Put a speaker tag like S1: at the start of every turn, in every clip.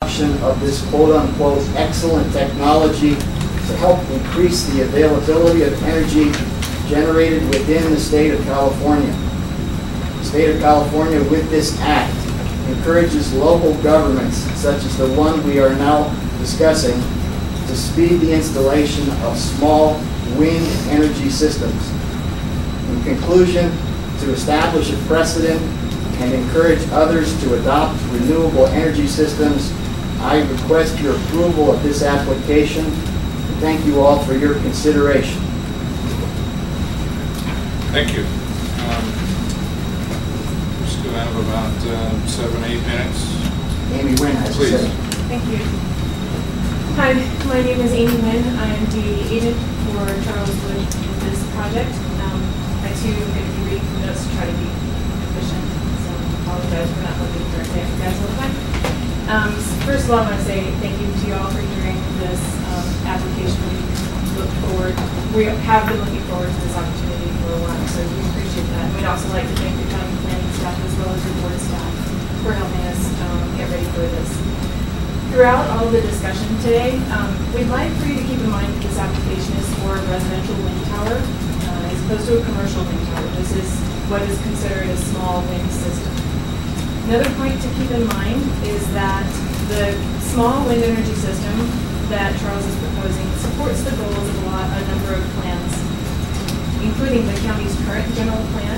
S1: of this quote-unquote excellent technology to help increase the availability of energy generated within the state of California. The state of California, with this act, encourages local governments, such as the one we are now discussing, to speed the installation of small wind energy systems. In conclusion, to establish a precedent and encourage others to adopt renewable energy systems, I request your approval of this application, and thank you all for your consideration.
S2: Thank you. We still have about 7-8 minutes.
S1: Amy Wynn has to say.
S3: Thank you. Hi, my name is Amy Wynn. I am the agent for Charles Wood with this project. I too am going to be reading from notes to try to be efficient, so I apologize for not looking directly at you guys all the time. First of all, I want to say thank you to you all for hearing this application. We have been looking forward to this opportunity for a while, so we appreciate that. We'd also like to thank the county planning staff as well as your board staff for helping us get ready for this. Throughout all of the discussion today, we'd like for you to keep in mind that this application is for a residential wind tower as opposed to a commercial wind tower. This is what is considered a small wind system. Another point to keep in mind is that the small wind energy system that Charles is proposing supports the goals of a number of plans, including the county's current general plan,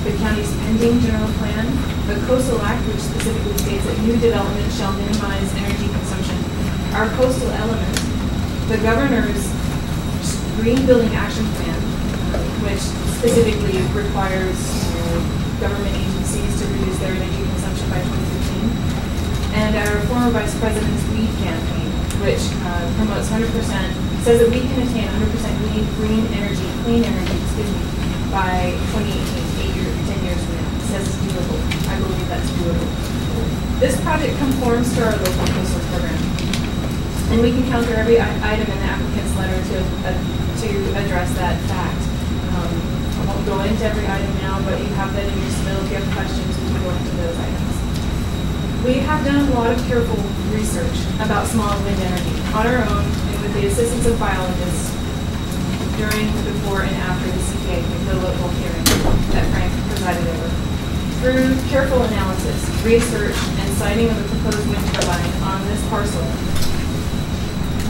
S3: the county's pending general plan, the Coastal Act, which specifically states that new development shall minimize energy consumption, our coastal element, the governor's Green Building Action Plan, which specifically requires government agencies to reduce their energy consumption by 2015, and our former Vice President's LEAD campaign, which promotes 100%, says that we can attain 100% clean energy, by 2018, 10 years from now. It says it's doable. I believe that's doable. This project conforms to our local coastal program, and we can counter every item in the applicant's letter to address that fact. I won't go into every item now, but you have that in your submittal. If you have questions, we can go into those items. We have done a lot of careful research about small wind energy on our own and with the assistance of biologists during, before, and after the CPA, the local hearing that Frank presided over. Through careful analysis, research, and siting of the proposed wind turbine on this parcel,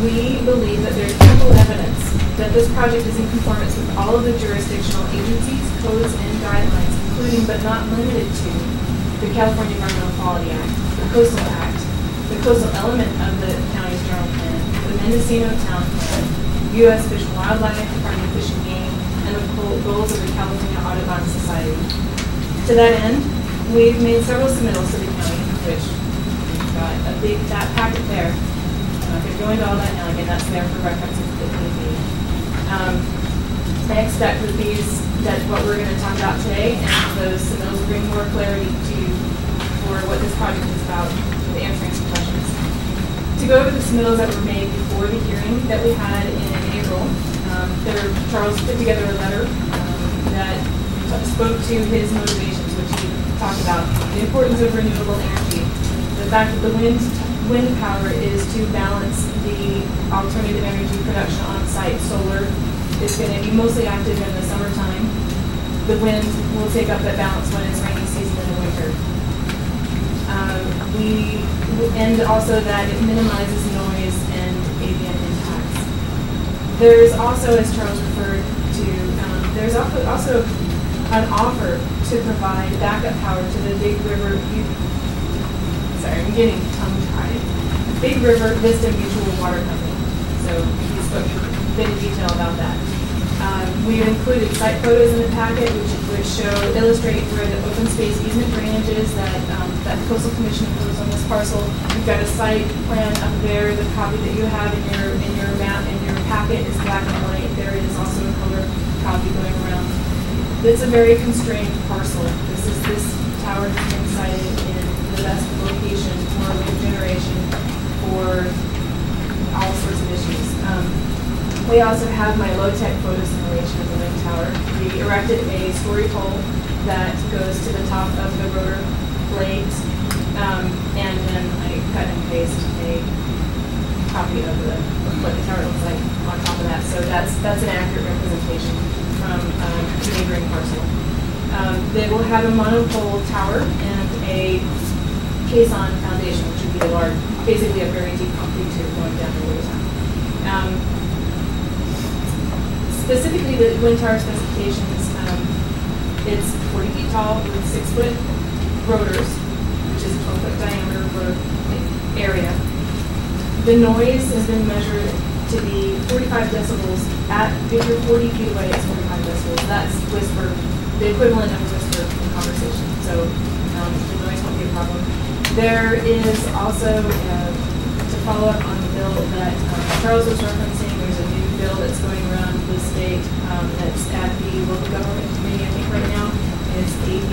S3: we believe that there's ample evidence that this project is in conformance with all of the jurisdictional agencies, codes, and guidelines, including but not limited to the California Environmental Quality Act, the Coastal Act, the coastal element of the county's general plan, the Mendocino Town Plan, U.S. Fish and Wildlife, Department of Fish and Game, and the goals of the California Audubon Society. To that end, we've made several submittals to the county, which we've got a big fat packet there. I'm not going to go into all that now. Again, that's there for reference if need be. I expect that what we're going to talk about today and those submittals will bring more clarity to you for what this project is about, with answering some questions. To go over the submittals that were made before the hearing that we had in April, Charles put together a letter that spoke to his motivations, which he talked about the importance of renewable energy, the fact that the wind power is to balance the alternative energy production on site. Solar is going to be mostly active in the summertime. The wind will take up that balance when it's rainy season in the winter. And also that it minimizes noise and avian impacts. There's also, as Charles referred to, there's also an offer to provide backup power to the Big River, I'm getting tongue-tied, Big River Vista Mutual Water Company. So he spoke a bit in detail about that. We've included site photos in the packet which illustrate where the open space easement drainage is that the Coastal Commission imposed on this parcel. We've got a site plan up there. The copy that you have in your map in your packet is black and white. There is also a color copy going around. It's a very constrained parcel. This tower has been sited in the best location for wind generation for all sorts of issues. We also have my low-tech photo simulation of the wind tower. We erected a story pole that goes to the top of the rotor blades. and then I cut and paste a copy of what the tower looks like on top of that. So that's an accurate representation from the neighboring parcel. They will have a monopole tower and a caisson foundation, which would be a large, basically a very deep concrete tube going down the water tower. Specifically, the wind tower specifications, it's 40 feet tall with 6-foot rotors, which is a 12-foot diameter rotor area. The noise has been measured to be 45 decibels. If you're 40 feet away, it's 45 decibels. That's whisper, the equivalent of a whisper in conversation. So the noise won't be a problem. There is also, to follow up on the bill that Charles was referencing, there's a new bill that's going around the state that's at the local government committee, I think right now. It's AB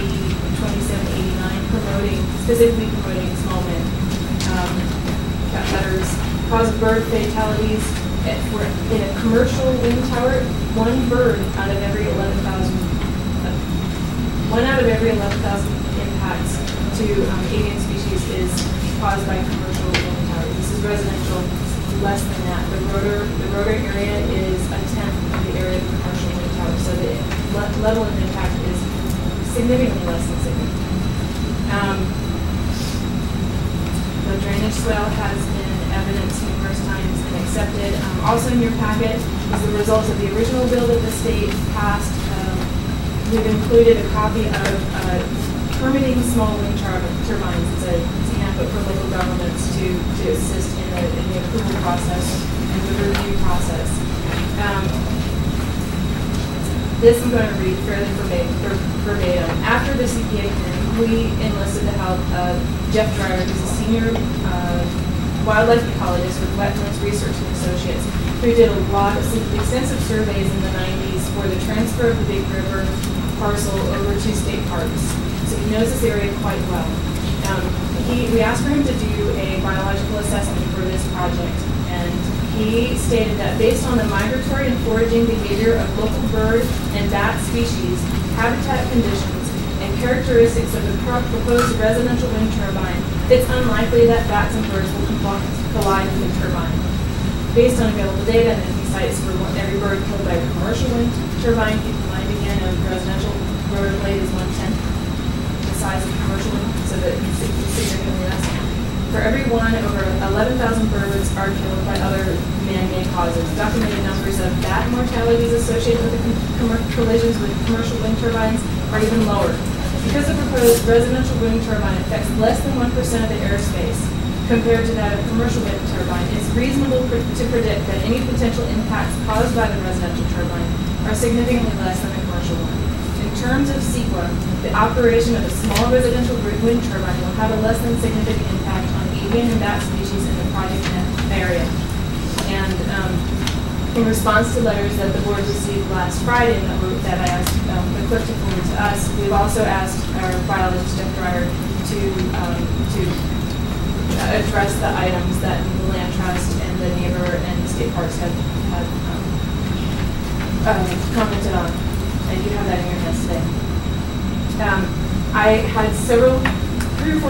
S3: 2789, specifically promoting small wind. Got letters, cause of bird fatalities. In a commercial wind tower, one out of every 11,000 impacts to avian species is caused by commercial wind towers. This is residential, less than that. The rotor area is a tenth of the area of the commercial wind tower, so the level of impact is significantly less than significant. The drainage swale has been evidenced numerous times and accepted. Also in your packet is the results of the original bill that the state passed. We've included a copy of permitting small wind turbines. It's a handbook for local governments to assist in the approval process and the review process. This I'm going to read fairly verbatim. After the CPA hearing, we enlisted the help of Jeff Dreyer, who's a senior wildlife ecologist with Wetlands Research and Associates, who did a lot of extensive surveys in the 90s for the transfer of the Big River parcel over to state parks. So he knows this area quite well. We asked for him to do a biological assessment for this project, and he stated that based on the migratory and foraging behavior of local bird and bat species, habitat conditions, and characteristics of the proposed residential wind turbine, it's unlikely that bats and birds will collide with the turbine. Based on available data, and he cites for every bird killed by a commercial wind turbine, keep in mind again, a residential rotor blade is 1/10 the size of commercial wind, so that it's significantly less. For every one, over 11,000 birds are killed by other man-made causes. Documented numbers of bat mortalities associated with the collisions with commercial wind turbines are even lower. Because the proposed residential wind turbine affects less than 1% of the airspace compared to that of commercial wind turbine, it's reasonable to predict that any potential impacts caused by the residential turbine are significantly less than the commercial one. In terms of CEQA, the operation of a small residential wind turbine will have a less than significant impact on avian and bat species in the project area. And in response to letters that the board received last Friday that I asked the clerk to forward to us, we've also asked our biologist, Jeff Dreyer, to address the items that the land trust and the neighbor and the state parks have commented on. And you have that in your hands today. I had 3 or 4